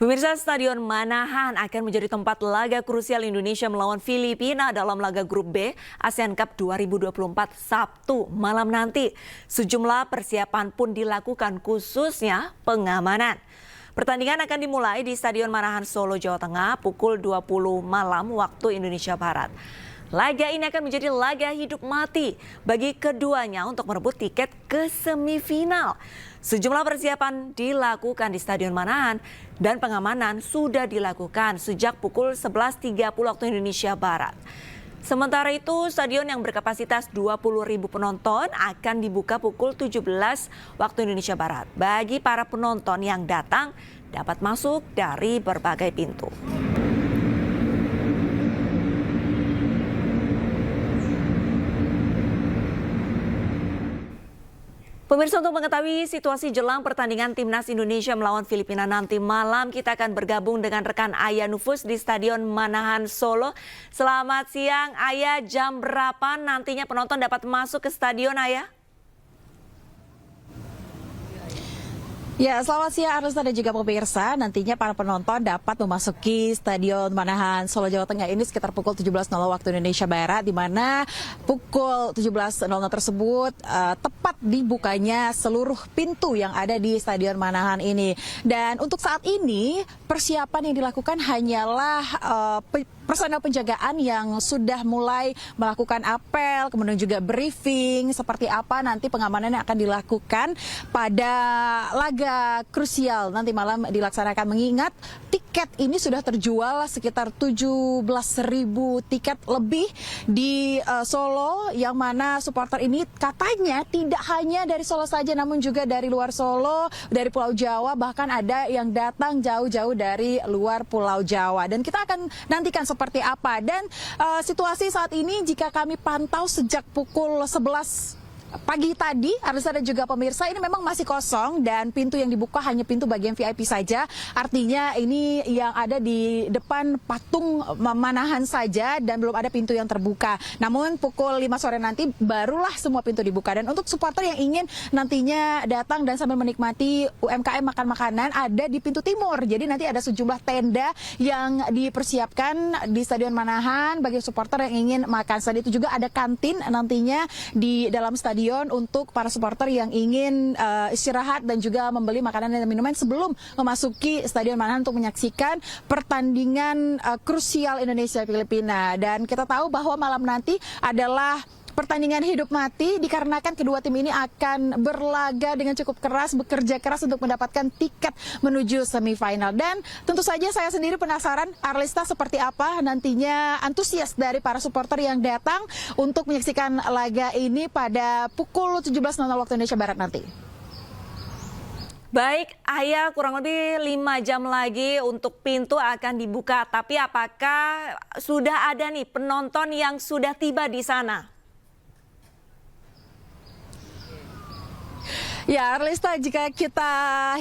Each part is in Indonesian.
Pemirsa, Stadion Manahan akan menjadi tempat laga krusial Indonesia melawan Filipina dalam laga Grup B ASEAN Cup 2024 Sabtu malam nanti. Sejumlah persiapan pun dilakukan, khususnya pengamanan. Pertandingan akan dimulai di Stadion Manahan Solo, Jawa Tengah pukul 20 malam waktu Indonesia Barat. Laga ini akan menjadi laga hidup mati bagi keduanya untuk merebut tiket ke semifinal. Sejumlah persiapan dilakukan di Stadion Manahan dan pengamanan sudah dilakukan sejak pukul 11.30 waktu Indonesia Barat. Sementara itu, stadion yang berkapasitas 20.000 penonton akan dibuka pukul 17 waktu Indonesia Barat. Bagi para penonton yang datang dapat masuk dari berbagai pintu. Pemirsa, untuk mengetahui situasi jelang pertandingan Timnas Indonesia melawan Filipina nanti malam, kita akan bergabung dengan rekan Ayah Nufus di Stadion Manahan Solo. Selamat siang, Ayah. Jam berapa nantinya penonton dapat masuk ke stadion, Ayah? Ya, selamat siang Arista dan juga pemirsa. Nantinya para penonton dapat memasuki Stadion Manahan Solo, Jawa Tengah ini sekitar pukul 17.00 waktu Indonesia Barat, di mana pukul 17.00 tersebut tepat dibukanya seluruh pintu yang ada di Stadion Manahan ini. Dan untuk saat ini persiapan yang dilakukan hanyalah personel penjagaan yang sudah mulai melakukan apel, kemudian juga briefing seperti apa nanti pengamanan yang akan dilakukan pada laga krusial nanti malam dilaksanakan, mengingat tiket ini sudah terjual sekitar 17.000 tiket lebih di Solo, yang mana supporter ini katanya tidak hanya dari Solo saja namun juga dari luar Solo, dari Pulau Jawa, bahkan ada yang datang jauh-jauh dari luar Pulau Jawa. Dan kita akan nantikan seperti apa. Dan situasi saat ini jika kami pantau sejak pukul 11 pagi tadi, Arisa dan juga pemirsa, ini memang masih kosong dan pintu yang dibuka hanya pintu bagian VIP saja. Artinya ini yang ada di depan patung Manahan saja dan belum ada pintu yang terbuka. Namun pukul 5 sore nanti barulah semua pintu dibuka. Dan untuk supporter yang ingin nantinya datang dan sambil menikmati UMKM makan makanan, ada di pintu timur. Jadi nanti ada sejumlah tenda yang dipersiapkan di Stadion Manahan bagi supporter yang ingin makan. Selain itu juga ada kantin nantinya di dalam stadion untuk para supporter yang ingin istirahat dan juga membeli makanan dan minuman sebelum memasuki Stadion Manahan untuk menyaksikan pertandingan krusial Indonesia-Filipina. Dan kita tahu bahwa malam nanti adalah pertandingan hidup mati dikarenakan kedua tim ini akan berlaga dengan cukup keras, bekerja keras untuk mendapatkan tiket menuju semifinal. Dan tentu saja saya sendiri penasaran, Arlista, seperti apa nantinya antusias dari para supporter yang datang untuk menyaksikan laga ini pada pukul 17.00 waktu Indonesia Barat nanti. Baik, Ayah, kurang lebih 5 jam lagi untuk pintu akan dibuka. Tapi apakah sudah ada nih penonton yang sudah tiba di sana? Ya, Arlista, jika kita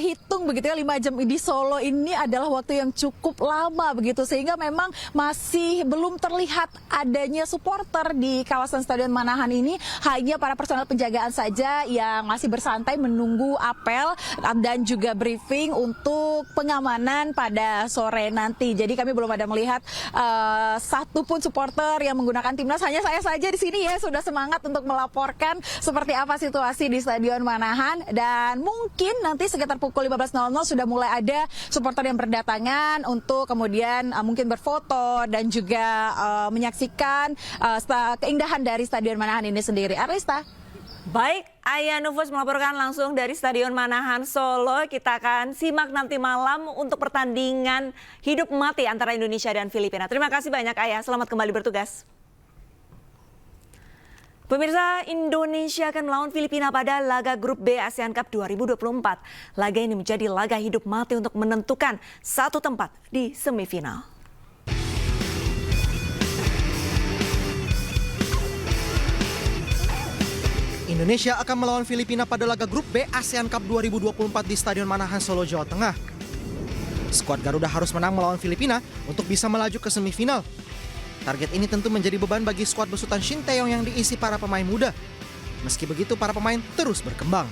hitung begitu ya, 5 jam di Solo ini adalah waktu yang cukup lama begitu, sehingga memang masih belum terlihat adanya supporter di kawasan Stadion Manahan ini. Hanya para personel penjagaan saja yang masih bersantai menunggu apel dan juga briefing untuk pengamanan pada sore nanti. Jadi kami belum ada melihat satupun supporter yang menggunakan timnas. Hanya saya saja di sini ya sudah semangat untuk melaporkan seperti apa situasi di Stadion Manahan. Dan mungkin nanti sekitar pukul 15.00 sudah mulai ada supporter yang berdatangan untuk kemudian mungkin berfoto dan juga menyaksikan keindahan dari Stadion Manahan ini sendiri. Arlista. Baik, Ayah Nufus melaporkan langsung dari Stadion Manahan Solo. Kita akan simak nanti malam untuk pertandingan hidup mati antara Indonesia dan Filipina. Terima kasih banyak, Ayah. Selamat kembali bertugas. Pemirsa, Indonesia akan melawan Filipina pada laga Grup B ASEAN Cup 2024. Laga ini menjadi laga hidup mati untuk menentukan satu tempat di semifinal. Indonesia akan melawan Filipina pada laga Grup B ASEAN Cup 2024 di Stadion Manahan Solo, Jawa Tengah. Skuad Garuda harus menang melawan Filipina untuk bisa melaju ke semifinal. Target ini tentu menjadi beban bagi skuad besutan Shin Tae-yong yang diisi para pemain muda. Meski begitu, para pemain terus berkembang.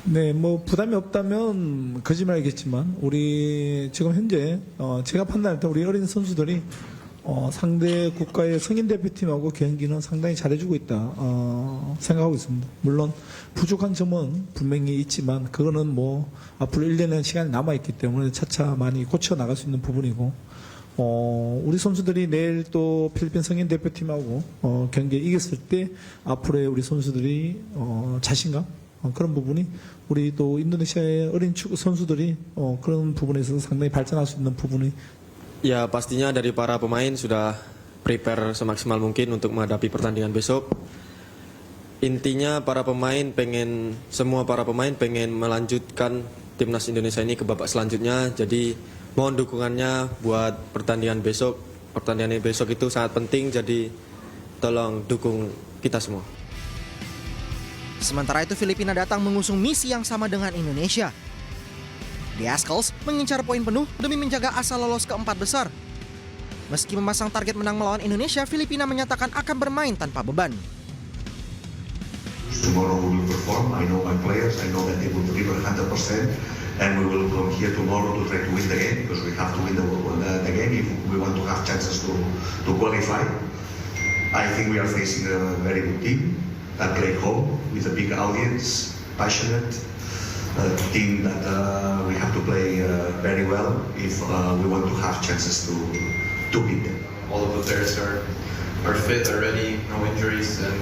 네, 뭐 부담이 없다면 거짓말이겠지만 우리 지금 현재 제가 판단할 때 우리 어린 선수들이 상대 국가의 성인 대표팀하고 경기는 상당히 잘해주고 있다 생각하고 있습니다. 물론 부족한 점은 분명히 있지만 그거는 뭐 앞으로 1년의 시간이 남아있기 때문에 차차 많이 고쳐 나갈 수 있는 부분이고 우리 선수들이 내일 또 필리핀 성인 대표팀하고 경기에 이겼을 때 앞으로의 우리 선수들이 자신감 그런 부분이 우리 또 인도네시아의 어린 축구 선수들이 그런 부분에서 상당히 발전할 수 있는 부분이 Ya pastinya dari para pemain sudah prepare semaksimal mungkin untuk menghadapi pertandingan besok. Intinya semua para pemain pengen melanjutkan timnas Indonesia ini ke babak selanjutnya. Jadi mohon dukungannya buat pertandingan besok. Pertandingan besok itu sangat penting, jadi tolong dukung kita semua. Sementara itu Filipina datang mengusung misi yang sama dengan Indonesia. The Askels mengincar poin penuh demi menjaga asa lolos ke 4 besar. Meski memasang target menang melawan Indonesia, Filipina menyatakan akan bermain tanpa beban. Tomorrow we will perform. I know my players. I know that they will deliver 100%, and we will come here tomorrow to try to win the game because we have to win the game if we want to have chances to qualify. I think we are facing a very good team that play home with a big audience, passionate. A team that we have to play very well if we want to have chances to beat them. All of the players are fit, are ready, no injuries, and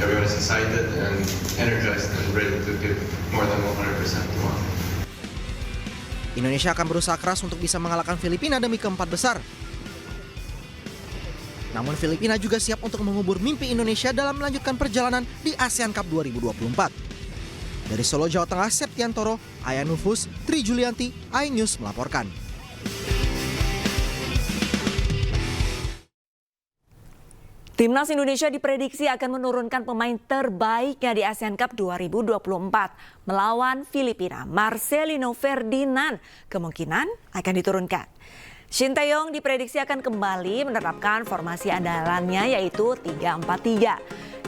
everyone is excited and energized and ready to give more than 100% tomorrow. Indonesia akan berusaha keras untuk bisa mengalahkan Filipina demi ke-4 besar. Namun Filipina juga siap untuk mengubur mimpi Indonesia dalam melanjutkan perjalanan di ASEAN Cup 2024. Dari Solo, Jawa Tengah, Septiantoro, Ayanulfus, Tri Julianti, iNews melaporkan. Timnas Indonesia diprediksi akan menurunkan pemain terbaiknya di ASEAN Cup 2024 melawan Filipina. Marcelino Ferdinand kemungkinan akan diturunkan. Shin Tae-yong diprediksi akan kembali menerapkan formasi andalannya yaitu 3-4-3.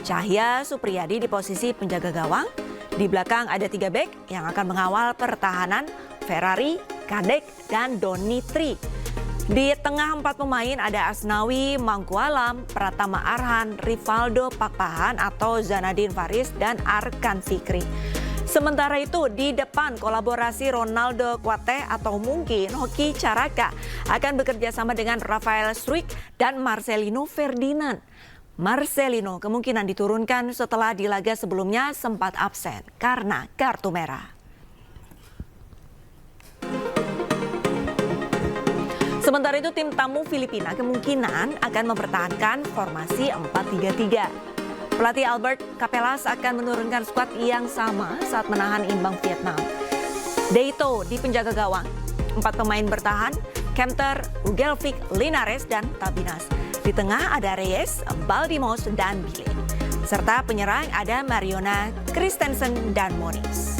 Cahya Supriyadi di posisi penjaga gawang. Di belakang ada 3 bek yang akan mengawal pertahanan, Ferrari, Kadek, dan Donitri. Di tengah 4 pemain ada Asnawi Mangkualam, Pratama Arhan, Rivaldo Pakpahan atau Zanadin Faris, dan Arkan Fikri. Sementara itu di depan kolaborasi Ronaldo Kuate atau mungkin Hoki Caraka akan bekerja sama dengan Rafael Struijk dan Marcelino Ferdinand. Marcelino kemungkinan diturunkan setelah di laga sebelumnya sempat absen karena kartu merah. Sementara itu tim tamu Filipina kemungkinan akan mempertahankan formasi 4-3-3. Pelatih Albert Capelas akan menurunkan skuad yang sama saat menahan imbang Vietnam. Deito di penjaga gawang. 4 pemain bertahan, Kemter, Ugelvik, Linares, dan Tabinas. Di tengah ada Reyes, Baldimos, dan Bile. Serta penyerang ada Mariona, Christensen, dan Moniz.